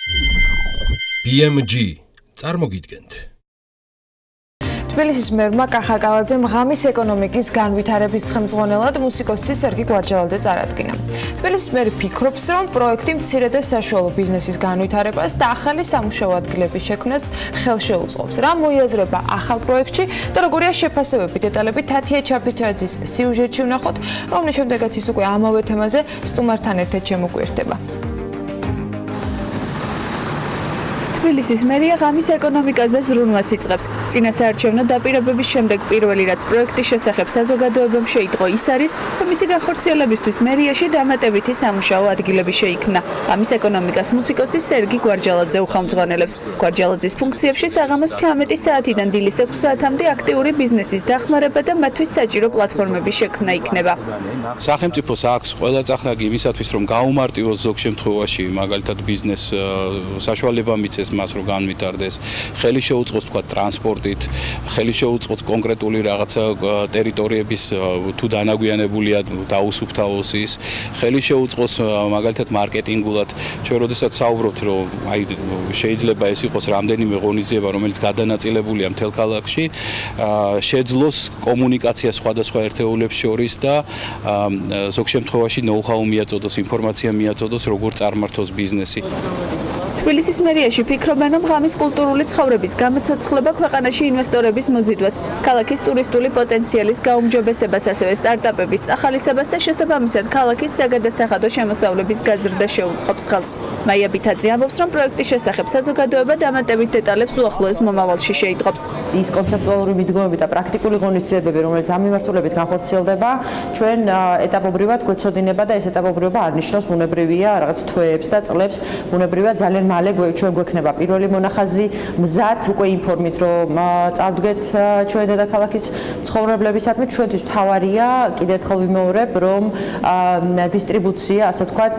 BMG წარმოგიდგენთ. თბილისის მერმა კახა კალაძემ ღამის ეკონომიკის განვითარების ხელმძღვანელად მუსიკოსი სერგი გვარჯალაძე წარმოადგინა. თბილისის მერი ფიქრობს, რომ პროექტი მცირე და საშუალო ბიზნესის განვითარებას და ახალი სამუშაო ადგილების შექმნას ხელს შეუწყობს. რა მოიაზრება ახალ პროექტში და როგორია შეფასებები დეტალები თათია ჩაფიჩაძის სიუჟეტში ვნახოთ, რომლის შემდეგაც ის უკვე ამავე თემაზე სტუმართან ერთად შემოგვიერთდება. თბილისის მერია ღამის ეკონომიკაზე ზრუნვას იწყებს. წინასაარჩევნო დაპირებების შემდეგ პირველი რაც პროექტის შესახებ საზოგადოებამ შეიტყო ის არის, რომ მისი განხორციელებისთვის მერიაში დამატებითი სამუშაო ადგილები შეიქმნა. ღამის ეკონომიკას მუსიკოსი სერგი გვარჯალაძე უხელმძღვანელებს. გვარჯალაძის ფუნქციებში საღამოს 18 საათიდან დილის 6 საათამდე აქტიური ბიზნესის დახმარება და მათთვის საჭირო პლატფორმების შექმნა იქნება. სახელმწიფოს აქვს ყველა წახნაგი იმისათვის, რომ გაუმარტივოს ზოგ შემთხვევაში, მაგალითად ბიზნეს საშუალება მიცეს მას რომ განვითარდეს, ხელი შეუწყოს თქვა ტრანსპორტით, ხელი შეუწყოს კონკრეტული რაღაცა ტერიტორიების თუ დანაგვიანებულია დაუსუფთავოს ის, ხელი შეუწყოს მაგალითად მარკეტინგულად. ჩვენ როდესაც საუბრობთ, რომ აი შეიძლება ეს იყოს რამდენიმე ღონისძიება, რომელიც გადანაწილებულია მთელ ქალაქში, შეძლოს კომუნიკაცია სხვადასხვა ერთეულებს შორის და ზოგ შემთხვევაში ნოუ-ჰაუ მიაწოდოს, ინფორმაცია მიაწოდოს, როგორ წარმართოს ბიზნესი. თბილისის მერიაში ფიქრობენ, რომ ღამის კულტურული ცხოვრების გამოცოცხლება ქვეყანაში ინვესტორების მოზიდვას, ქალაქის ტურისტული პოტენციალის გაუმჯობესებას, ასევე სტარტაპების წახალისებას და შესაბამისად ქალაქის საგადასახადო შემოსავლების გაზრდა შეუწყობს ხელს. მაია ბითაძე ამბობს, რომ პროექტის შესახებ საზოგადოება დამატებით დეტალებს უახლოეს მომავალში შეიტყობს. ის კონცეპტუალური მიდგომები და პრაქტიკული ღონისძიებები, რომელიც ამ მიმართულებით განხორციელდება, ჩვენ ეტაპობრივად გვეცოდინება და ეს ეტაპობრივობა არ ნიშნავს ბუნებრივია რაღაც თვეებს და წლებს, ბუნებრივია ძალიან მალე ჩვენ გვექნება პირველი მონახაზი მზად უკვე ინფორმით, რომ წავდგეთ ჩვენ დედაქალაქის ცხოვრებლებისადმი. ჩვენთვის მთავარია, კიდევ ერთხელ ვიმეორებ, რომ დისტრიბუცია, ასე ვთქვათ,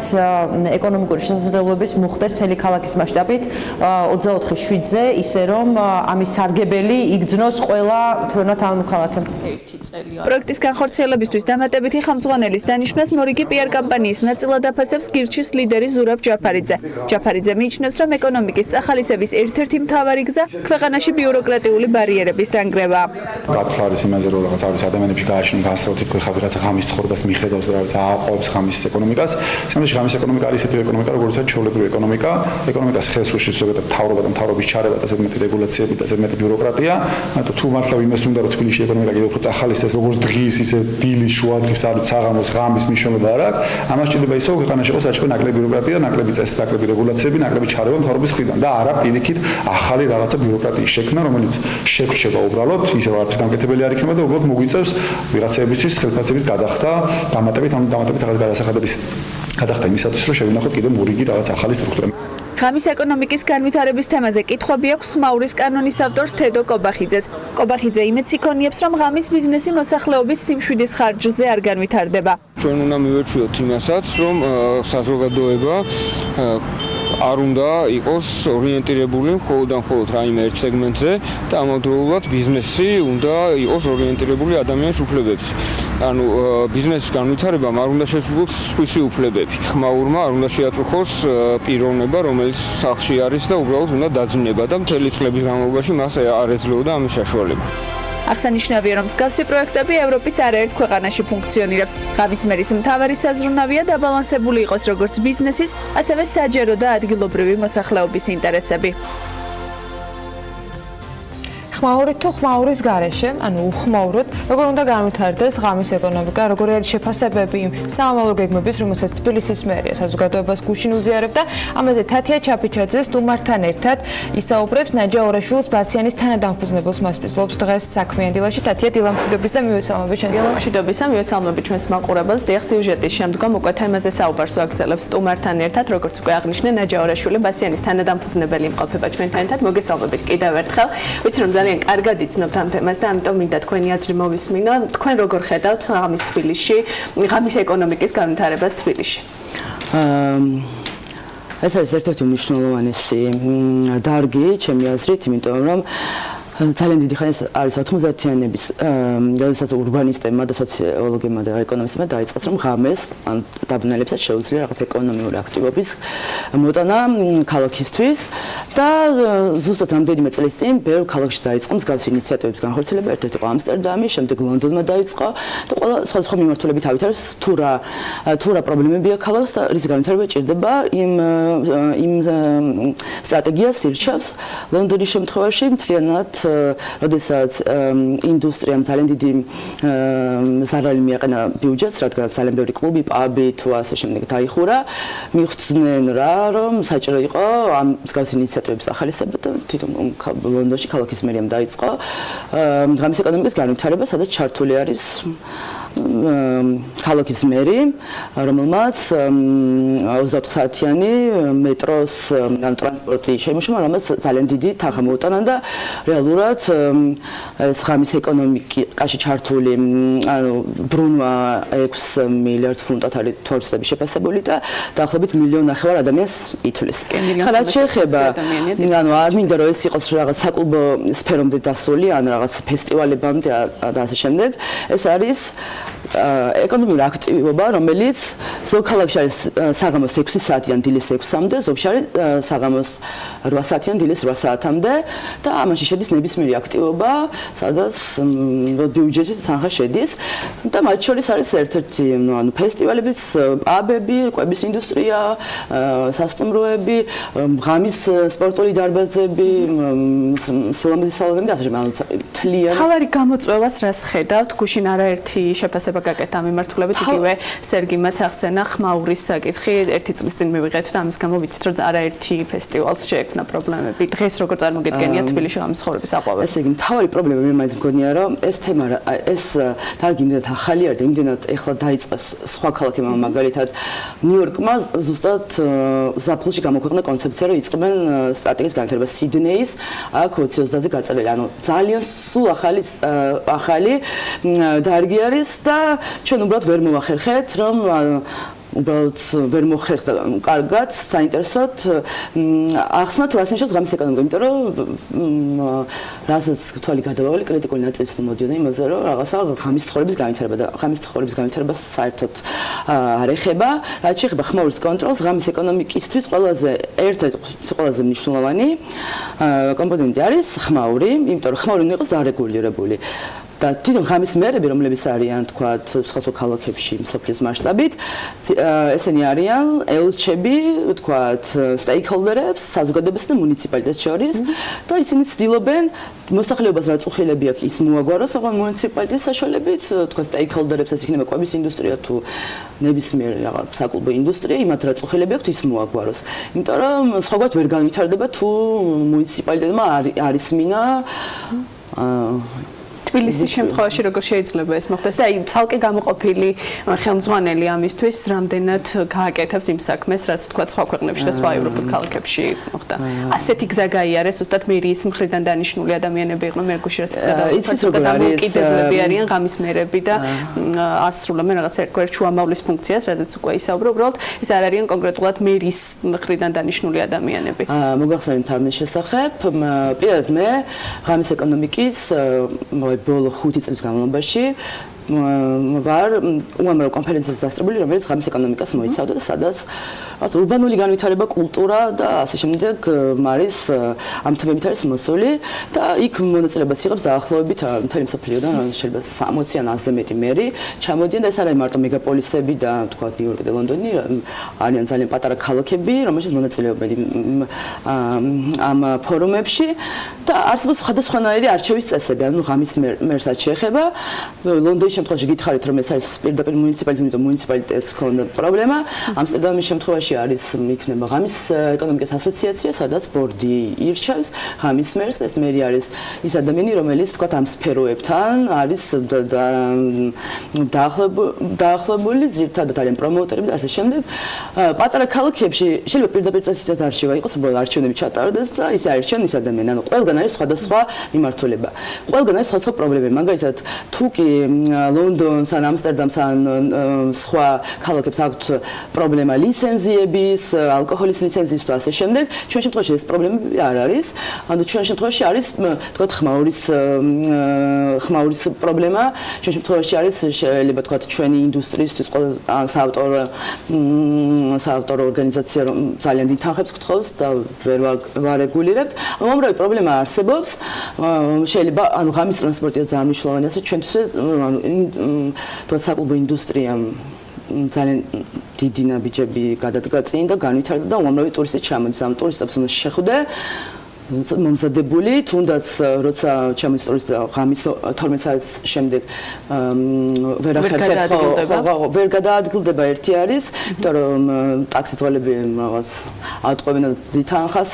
ეკონომიკური შესაძლებლობების მოხდეს მთელი ქალაქის მასშტაბით 24/7-ზე, ისე რომ ამის სარგებელი იგრძნოს ყველა თქვენად ამ ქალაქემ. პროექტის განხორციელებისთვის დამატებითი ხელმძღვანელის დანიშვნას მორიგი PR კამპანიის ნაწილად აფასებს გირჩის ლიდერი ზურაბ ჯაფარიძე. ჯაფარიძე მიიჩნევს, რომ ეკონომიკის წახალისების ერთ-ერთი მთავარი გზა ქვეყანაში ბიუროკრატიული ბარიერების დანგრევა. გათვლა არის იმაზე, რომ რაღაც არის ადამიანებში გააჩნია განსხვავებული თქო ხა ვიღაცა ღამის ცხოვრებას მიხედავს და რაღაც ააყვავს ღამის ეკონომიკას. სამში ღამის ეკონომიკა არის ესეთი ეკონომიკა, როგორც არის ჩვეულებრივი ეკონომიკა. ეკონომიკას ხელს უშლის ზოგადად მთავრობა და მთავრობის ჩარევა და ესეთი მეტი რეგულაციები და ესეთი მეტი ბიუროკრატია. მაგრამ თუ მართლა იმეს უნდა რომ თბილისში ეკონომიკა კიდევ უფრო წახალისდეს, როგორც დღის, ისე დილის, შუადღის, არის საღამოს, ღამის მნიშვნელობა არ აქვს. ამას ჭირდება ისო ქვეყანაში იყოს საჭირო ნაკლები ბიუროკრატია, ნაკლები წესი, ნაკლები რეგულაციები, ნაკლები ჩარევა მთავრობის მხრიდან და არა პირიქით ახალი რაღაცა ბიუროკრატიის შექმნა, რომელიც შეგვჭება უბრალოდ, ისე რაღაც დამკეთებელი არ იქნება და უბრალოდ მოგვიწევს ვიღაცებისთვის ხელფასების გადახდა, დამატებით რაღაც გადასახადების გადახდა იმისათვის, რომ შევინახოთ კიდევ მორიგი რაღაც ახალი სტრუქტურა. ღამის ეკონომიკის განვითარების თემაზე კითხვები აქვს ხმაურის კანონის ავტორს თედო კობახიძეს. კობახიძე იმედს იქონიებს, რომ ღამის ბიზნესი მოსახლეობის სიმშვიდის ხარჯზე არ განვითარდება. ჩვენ უნდა მივეჩვიოთ იმასაც, რომ საზოგადოება არ უნდა იყოს ორიენტირებული მხოლოდ რაიმე ერთ სეგმენტზე და ამავდროულად ბიზნესი უნდა იყოს ორიენტირებული ადამიანის უფლებებზე. ანუ ბიზნესის განვითარებამ არ უნდა შეძლოს სხვისი უფლებები. ხმაურმა არ უნდა შეაწუხოს პიროვნება, რომელიც სახლში არის და უბრალოდ უნდა დაძინება და მთელი წლების განმავლობაში მას არ ეძლეოდა ამის საშუალება. აღსანიშნავია, რომ მსგავსი პროექტები ევროპის არაერთ ქვეყანაში ფუნქციონირებს. ღამის მერის მთავარი საზრუნავია დაბალანსებული იყოს როგორც ბიზნესის, ასევე საჯარო და ადგილობრივი მოსახლეობის ინტერესები. ხმაურით თუ ხმაურის გარეშე, ანუ უხმაუროდ, როგორ უნდა განვითარდეს ღამის ეკონომიკა, როგორი არის შეფასებები იმ სამომავლო გეგმების, რომელსაც თბილისის მერია საზოგადოებას გუშინ უზიარებდა. ამაზე თათია ჩაფიჩაძე სტუმართან ერთად ისაუბრებს ნაჯაორაშვილის ბასიანის თანადამფუძნებელს მასპინძლობს დღეს საქმიანი დილაში. თათია, დილამშვიდობის და მივეცალმებით ჩვენს სტუმარს. დილამშვიდობის და მივეცალმებით ჩვენს მაყურებელს. დიახ, სიუჟეტის შემდგომ უკვე თემაზე საუბარს ვაგრძელებ სტუმართან ერთად, როგორც უკვე აღნიშნე, ნაჯაორაშვილი ბასიანის თანადამფუძნებელი იმყოფება ჩვენთან ერთად. მოგესალმებით კიდევ ერთხელ. ვიცი რომ ძალიან კარგად იცნობთ ამ თემას და ამიტომ მინდა თქვენი აზრი მოვისმინო. თქვენ როგორ ხედავთ ღამის თბილისში, ღამის ეკონომიკის განვითარებას თბილისში? ეს არის ერთ-ერთი მნიშვნელოვანესი დარგი, ჩემი აზრით, იმიტომ რომ ძალიან დიდი ხანი არის 90-იანების, როდესაც ურბანისტებმა და სოციოლოგებმა და ეკონომისტებმა დაიწყეს, რომ ღამეს ან დაბნელებსაც შეუძლია რაღაც ეკონომიური აქტივობის მოტანა ქალაქისთვის და ზუსტად რამდენიმე წლის წინ ბევრ ქალაქში დაიწყო მსგავსი ინიციატივების განხორციელება, ერთ-ერთი იყო ამსტერდამი, შემდეგ ლონდონმა დაიწყო და ყველა სხვადასხვა მიმართულებით ავითარებს თუ რა პრობლემებია ქალაქს და რის განვითარება ჭირდება იმ სტრატეგიას ირჩევს ლონდონის შემთხვევაში მთლიანად როდესაც ინდუსტრიამ ძალიან დიდი ზარალი მიაყენა ბიუჯეტს, რადგან ძალიან ბევრი კლუბი, პაბი თუ ასე შემდეგ დაიხურა, მიხვდნენ რა, რომ საჭირო იყო ამ მსგავსი ინიციატივების ახალისება და თვითონ ლონდონში ქალაქის მერიამ დაიწყო ღამის ეკონომიკის განვითარება, სადაც ჩართული არის ქალაქის მერი, რომელმაც 24 საათიანი მეტროს ტრანსპორტი შეიმუშავა, რომელმაც ძალიან დიდი თანხა მოუტანა და რეალურად ეს ღამის ეკონომიკაში ჩართული ბრუნვა 6 მილიარდ ფუნტად არის თორსების შეფასებული და დაახლოებით 1.5 მილიონ ადამიანს ითვლის. რაც შეეხება არ მინდა რომ ეს იყოს რაღაც საკლუბო სფერომდე დასული ან რაღაც ფესტივალებამდე და ასე შემდეგ. ეს არის ეკონომიკური აქტივობა, რომელიც ზოგ ქალაქში არის საღამოს 6 საათიდან დილის 6-მდე, ზოგში არის საღამოს 8 საათიდან დილის 8 საათამდე და ამაში შედის ნებისმიერი აქტივობა, სადაც ბიუჯეტით თანხა შედის და მათ შორის არის ერთ-ერთი ფესტივალებიც, პაბები, კვების ინდუსტრია, სასტუმროები, ღამის სპორტული დარბაზები, სილამაზის სალონები და ასე შემდეგ. თავარი გამოწვევას რას ხედავთ? გუშინ არაერთი შეფასება გაკეთა მიმართულებით, იგივე სერგიმაც ახსენა ხმაურის საკითხი, ერთი წლის წინ მივიღეთ და ამის გამო ვიცით, რომ არაერთი ფესტივალს შეექმნა პრობლემები. დღეს როგორ წარმოგიდგენია თბილისში ღამის ცხოვრების აყვავება? ესე იგი, მთავარი პრობლემა მე მაინც მგონია, რომ ეს თემა ეს დარგი იმდენად ახალი არის და იმდენად ეხლა დაიწყეს სხვა ქალაქებმა, მაგალითად ნიუ-იორკმა ზუსტად ზაფხულში გამოქვეყნა კონცეფცია, რომ იწყებენ სტრატეგიის განვითარებას სიდნეის აქ 20-ზე გაწერილი. ანუ ძალიან სულ ახალი დარგი არის და ჩვენ უბრალოდ ვერ მოვახერხეთ, რომ უბრალოდ ვერ მოხერხდა კარგად, საინტერესოდ ახსნათ რას ნიშნავს ღამის ეკონომიკა, იმიტომ რომ რასაც თვალი გადავავალი კრიტიკული ნაწილს მოდიოდა იმაზე, რომ რაღაცა ღამის ცხოვრების განვითარება და ღამის ცხოვრების განვითარებას საერთოდ არ ეხება. რაც შეეხება ხმაურის კონტროლს, ღამის ეკონომიკისთვის ყველაზე მნიშვნელოვანი კომპონენტი არის ხმაური, იმიტომ რომ ხმაური უნდა იყოს არეგულირებული. და თვითონ ღამის მერები, რომლებიც არიან, თქვათ, სხვა ქალაქებში მსოფლიოს მასშტაბით, ესენი არიან ელჩები, თქვათ, სტეიქჰოლდერებს, საზოგადოებასა და მუნიციპალიტეტს შორის და ისინი ცდილობენ მოსახლეობას რა წუხილები აქვს ის მოაგვაროს, ოღონდ მუნიციპალიტეტის საშუალებით, თქვათ, სტეიქჰოლდერებსაც იქნება კვების ინდუსტრია თუ ნებისმიერი რაღაც საკლუბო ინდუსტრია, იმათ რა წუხილები აქვს ის მოაგვაროს. იმიტომ რომ სხვაგვარად ვერ განვითარდება თუ მუნიციპალიტეტმა არის მინა თბილისის შემთხვევაში როგორ შეიძლება ეს მოხდეს და აი ცალკე გამოყოფილი ხელმძღვანელი ამისთვის რამდენად გააკეთებს იმ საქმეს, რაც თქვა სხვა ქვეყნებში და სხვა ევროპულ ქალაქებში მოხდა. ასეთი გზა გაიარეს, უბრალოდ მერიის მხრიდან დანიშნული ადამიანები იყვნენ, მე გუშინ რასაც გადავუხმობ, დამოუკიდებლები არიან ღამის მერები და ასრულებენ რაღაც ერთგვარ შუამავლის ფუნქციას, რაზეც უკვე ისაუბრე, უბრალოდ ეს არ არიან კონკრეტულად მერიის მხრიდან დანიშნული ადამიანები. მოგახსენებთ ამის შესახებ, პირადად მე ღამის ეკონომიკის ბოლო 5 წლის განმავლობაში ვარ უამრავ კონფერენციაზე დასწრებული, რომელიც ღამის ეკონომიკას მოიცავდა და სადაც ურბანული განვითარება, კულტურა და ასე შემდეგ არის ამ თემებით არის მოსული და იქ მონაწილეობას იღებს დაახლოებით მთელი მსოფლიოდან შეიძლება 60 ან 100-ზე მეტი მერი ჩამოდიან და ეს არის მარტო მეგაპოლისები და თქვა ნიუ-იორკი და ლონდონი, არიან ძალიან პატარა ქალაქები, რომელშიც მონაწილეობენ ამ ფორუმებში და არსებობს სხვადასხვანაირი არჩევის წესები, ანუ ღამის მერსაც შეეხება ლონდონის შემთხვევაში გითხარით, რომ ეს არის პირდაპირ მუნიციპალიტეტი, იმიტომ მუნიციპალიტეტს ჰქონდა პრობლემა. ამსტერდამის შემთხვევაში არის იქნება ღამის ეკონომიკის ასოციაცია, სადაც ბორდი ირჩევს ღამის მერს. ეს მერი არის ის ადამიანი, რომელიც თქვა ამ სფეროებთან არის დაახლოებული, ძირითადად არიან პრომოუტერები და ასე შემდეგ. პატარა ქალაქებში შეიძლება პირდაპირ წესით არჩევა იყოს, უბრალოდ არჩევნები ჩატარდეს და ის აირჩიონ ის ადამიანი. ანუ ყველგან არის სხვადასხვა მიმართულება. ყველგან არის სხვადასხვა პრობლემები. მაგალითად, თუ კი ლონდონს ან ამსტერდამს ან სხვა ქალაქებს აქვთ პრობლემა ლიცენზიების აკციების, ალკოჰოლის ლიცენზიის თუ ასე შემდეგ, ჩვენ შემთხვევაში ეს პრობლემები არ არის. ანუ ჩვენ შემთხვევაში არის თქვათ ხმაურის პრობლემა, ჩვენ შემთხვევაში არის შეიძლება თქვათ ჩვენი ინდუსტრიისთვის საავტორო ორგანიზაცია რომ ძალიან დიდ თანხებს გთხოვს და ვერ ვარეგულირებთ. უამრავი პრობლემა არსებობს. შეიძლება ანუ ღამის ტრანსპორტია ძალიან მნიშვნელოვანია, ჩვენთვის ანუ თქვათ საკლუბო ინდუსტრიამ ძალიან დიდი ნაბიჯები გადადგა წინ და განვითარდა და უამრავი ტურისტი ჩამოდის. ამ ტურისტებს უნდა შეხვდე მომზადებული, თუნდაც როცა ჩამოდის ტურისტი ღამის 12 საათის შემდეგ ვერ ახერხებს, ვერ გადაადგილდება ერთი არის, იმიტომ რომ ტაქსი ძღოლები რაღაც ატყვევენ და დიდ თანხას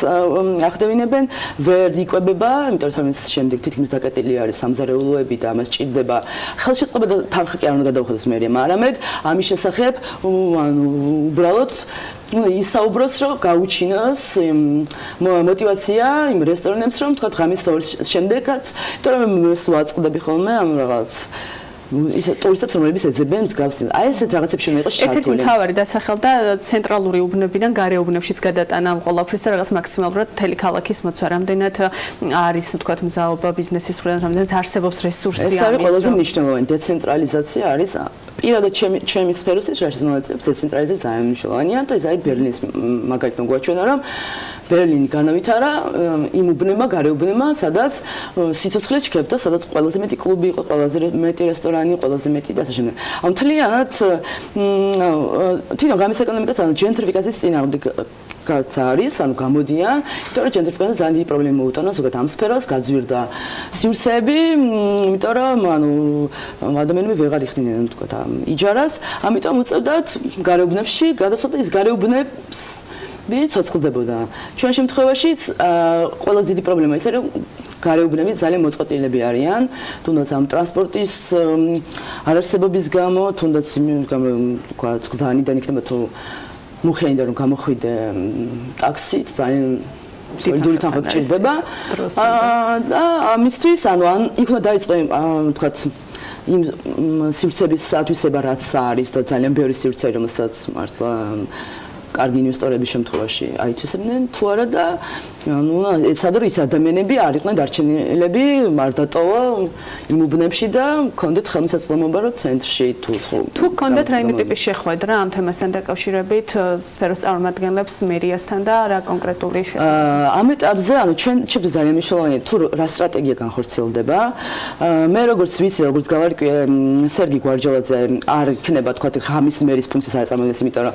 ახდევინებენ, ვერ იკვებება, იმიტომ რომ 12 შემდეგ თითქმის დაკეტილი არის სამზარეულოები და ამას ჭირდება ხელშეწყობა და თანხა კი არ უნდა გადაუხადოს მერიამ, არამედ ამის შესახებ ანუ უბრალოდ ისაუბროს რომ გაუჩინოს мотивация იმ რესტორნებს რომ თქვა ღამის 2 შემდეგაც, იმიტომ რომ ეს ვაწყდები ხოლმე ამ რაღაც ისე ტურისტებს რომლებიც ეძებენ მსგავსი. აი ესეთ რაღაცებში უნდა იყოს ჩართული. ერთ-ერთი მთავარი დასახელდა ცენტრალური უბნებიდან გარე უბნებშიც გადატანა ამ ყველაფრის და რაღაც მაქსიმალურად მთელი ქალაქის მოცვა. რამდენად არის თქვა მზაობა ბიზნესის მხრიდან, რამდენად არსებობს რესურსი ამის. ეს არის ყველაზე მნიშვნელოვანი დეცენტრალიზაცია არის. პირადად ჩემი სფეროსის რაშიც მონაწილეობს დეცენტრალიზაცია ძალიან მნიშვნელოვანია და ეს არის ბერლინის მაგალითად გვაჩვენა რომ ბერლინი განავითარა იმ უბნებმა, გარე უბნებმა, სადაც სიცოცხლე ჩქებდა, სადაც ყველაზე მეტი კლუბი იყო, ყველაზე მეტი რესტორანი, ყველაზე მეტი და ასე შემდეგ. ამ მთლიანად თვითონ ღამის ეკონომიკას ანუ ჯენტრიფიკაციის წინააღმდეგ არის, ანუ გამოდიან, იმიტომ რომ ჯენტრიფიკაცია ძალიან დიდი პრობლემა მოუტანა ზოგადად ამ სფეროს, გაძვირდა სივრცეები, იმიტომ რომ ანუ ადამიანები ვეღარ იხდიდნენ თქვა იჯარას, ამიტომ უწევდათ გარეუბნებში გადასვლა ის გარეუბნებს ცოცხლდებოდა. ჩვენ შემთხვევაშიც ყველაზე დიდი პრობლემა ის არის რომ გარეუბნები ძალიან მოწყობილები არიან, თუნდაც ამ ტრანსპორტის არარსებობის გამო, თუნდაც თქვა გზაანიდან იქნება თუ მუხეინდა რომ გამოხვიდე ტაქსით ძალიან ძველი თანხა გჭირდება და ამისთვის ანუ იქ უნდა დაიწყო თქვა იმ სივრცეების ათვისება რაც არის და ძალიან ბევრი სივრცე რომელსაც მართლა კარგი ინვესტორების შემთხვევაში აითვისებდნენ თუ არა და ანუ ეცადო ის ადამიანები არ იყვნენ დარჩენილები მარდატოვა იმ უბნებში და კონდეთ ხელმისაწვდომობა რომ ცენტრში თუ კონდეთ რაიმე ტიპის შეხვედრა ამ თემასთან დაკავშირებით სფეროს წარმომადგენლებს მერიასთან და რა კონკრეტული შეხვედრა ამ ეტაპზე ანუ ჩემთვის ძალიან მნიშვნელოვანია თუ რა სტრატეგია განხორციელდება მე როგორც ვიცი როგორც გავარკვიე სერგი გვარჯალაძე არ იქნება თქვა ღამის მერის ფუნქციას არ წამოდეს იმიტომ რომ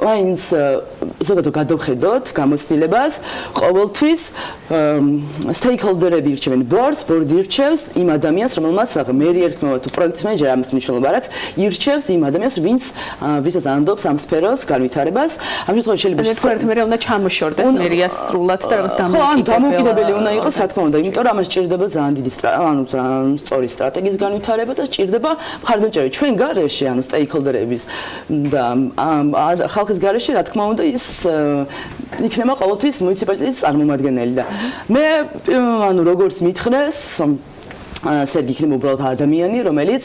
მაინც ზოგადად გადავხედოთ გამოცდილებას ყოველთვის stakeholder-ები ირჩევენ boards, board ირჩევს იმ ადამიანს, რომელმაც მერი ერქმევა თუ პროექტის მენეჯერი ამის მნიშვნელობა არ აქვს, ირჩევს იმ ადამიანს, ვისაც ანდობს ამ სფეროს განვითარებას. ამ შემთხვევაში შეიძლება ერთ მერე უნდა ჩამოშორდეს მერიას სრულად და რაღაც დამოუკიდებელი უნდა იყოს, რა თქმა უნდა, იმიტომ რომ ამას ჭირდება ძალიან დიდი ანუ სწორი სტრატეგიის განვითარება და ჭირდება მხარდამჭერები ჩვენ გარეშე, ანუ stakeholder-ების და ხალხის გარეშე, რა თქმა უნდა, ის იქნება ყოველთვის მუნიციპალიტეტის წარმომადგენელი და მე ანუ როგორც მითხრეს სერგი იქნება უბრალოდ ადამიანი, რომელიც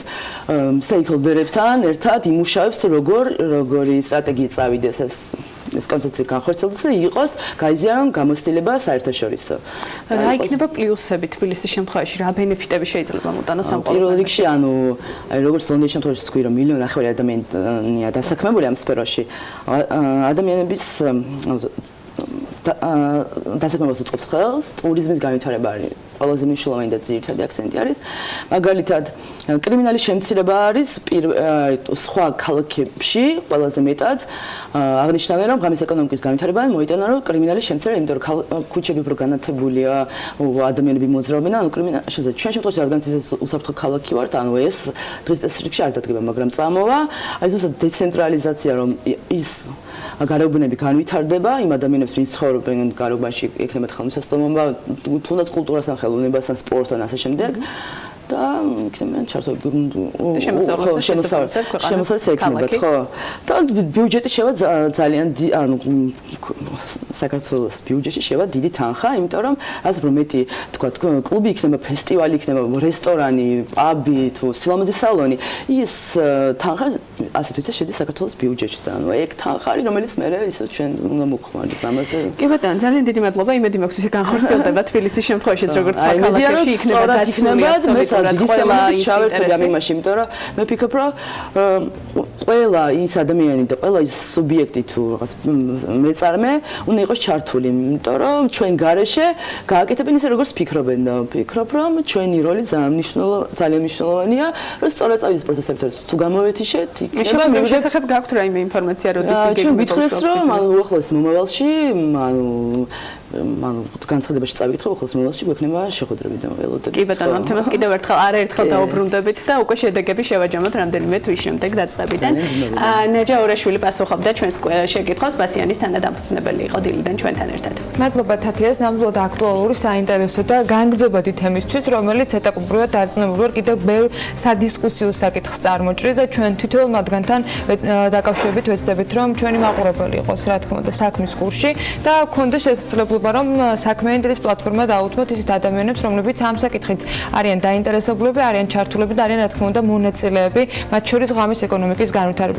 stakeholder-ებთან ერთად იმუშავებს თუ როგორი სტრატეგია წავიდეს ეს კონცეფცია განხორციელდეს და იყოს გაიზიარონ გამოცდილება საერთაშორისო. რა იქნება პლუსები თბილისის შემთხვევაში, რა ბენეფიტები შეიძლება მოტანოს ამ პირველ რიგში, ანუ როგორც ლონდონის შემთხვევაში თქვი რომ 1,5 ადამიანია დასაქმებული ამ სფეროში, ადამიანების დასაქმებას უწყობს ხელს, ტურიზმის განვითარება არის ყველაზე მნიშვნელოვანი და ძირითადი აქცენტი არის. მაგალითად, კრიმინალის შემცირება არის სხვა ქალაქებში ყველაზე მეტად აღნიშნავენ რომ ღამის ეკონომიკის განვითარება მოიტანა რომ კრიმინალის შემცირება, იმიტომ რომ ქუჩები უფრო განათებულია, ადამიანები მოძრაობენ, ანუ ჩვენ შემთხვევაში რადგანაც ეს უსაფრთხო ქალაქი ვართ, ანუ ეს დღის წესრიგში არ დადგება, მაგრამ წამოვა, აი ზუსტად დეცენტრალიზაცია რომ ის გარეუბნები განვითარდება, იმ ადამიანებს ვინც ცხოვრობენ გარეუბანში, ექნებათ ხელმისაწვდომობა, თუნდაც კულტურასთან, ხელოვნებასთან, სპორტთან ასე შემდეგ. და იქნებიან შემოსავლის ექნებათ, ხო? და ბიუჯეტი შევა ძალიან ანუ საქართველოს ბიუჯეტში შევა დიდი თანხა, იმიტომ რომ ასე რომ მეტი თქვა კლუბი იქნება, ფესტივალი იქნება, რესტორანი, პაბი თუ სილამაზე სალონი, ის თანხა ასეთ ვიცი შედის საქართველოს ბიუჯეტში და ანუ ეგ თანხარი რომელიც მე ისე ჩვენ უნდა მოგხმარდეს ამაზე. კი ბატონო, ძალიან დიდი მადლობა. იმედი მაქვს ისე განხორციელდება თბილისის შემთხვევაშიც როგორც ქალაქებში იქნება დაცული აბსოლუტურად ყველა ის ჩავერთები ამ იმაში, იმიტომ რომ მე ვფიქრობ, რომ ყველა ის ადამიანი და ყველა ის სუბიექტი თუ რაღაც მეწარმე უნდა იყოს ჩართული, იმიტომ რომ ჩვენ გარეშე გააკეთებენ ისე როგორც ფიქრობენ და ვფიქრობ, რომ ჩვენი როლი ძალიან მნიშვნელოვანია, რომ სწორად წავიდეს პროცესებში. თუ გამოვეთიშეთ, იქნება მე შესახებ გაქვთ რაიმე ინფორმაცია, როდის იგი ჩვენ გითხრეს, რომ უახლოეს მომავალში, განცხადებაში წავიკითხო, უახლოეს მომავალში გვექნება შეხვედრები და ველოდებით. კი ბატონო, ამ თემას კიდევ ერთხელ დაუბრუნდებით და უკვე შედეგები შევაჯამოთ რამდენიმე თვის შემდეგ დაწყებიდან. ნაჯა ორაშვილი პასუხობდა ჩვენს შეკითხვას, ბასიანის თანადამფუძნებელი იყო დილიდან ჩვენთან ერთად. მადლობა თათიას, ნამდვილად აქტუალური, საინტერესო და განგრძობადი თემისთვის, რომელიც ეტაპობრივად დარწმუნებული ვარ კიდევ ბევრ სადისკუსიო საკითხს წარმოჭრის და ჩვენ თვითონ მათგანთან დაკავშირებით ვეცდებით, რომ ჩვენი მაყურებელი იყოს, რა თქმა უნდა, საქმის კურსში და გქონდეს შესაძლებლობა, რომ საქმიანი დილის პლატფორმა დაუთმოთ ისეთ ადამიანებს, რომლებიც ამ საკითხით არიან დაინტერესებულები, არიან ჩართულები და არიან, რა თქმა უნდა, მონაწილეები, მათ შორის ღამის ეკონომიკის განვითარების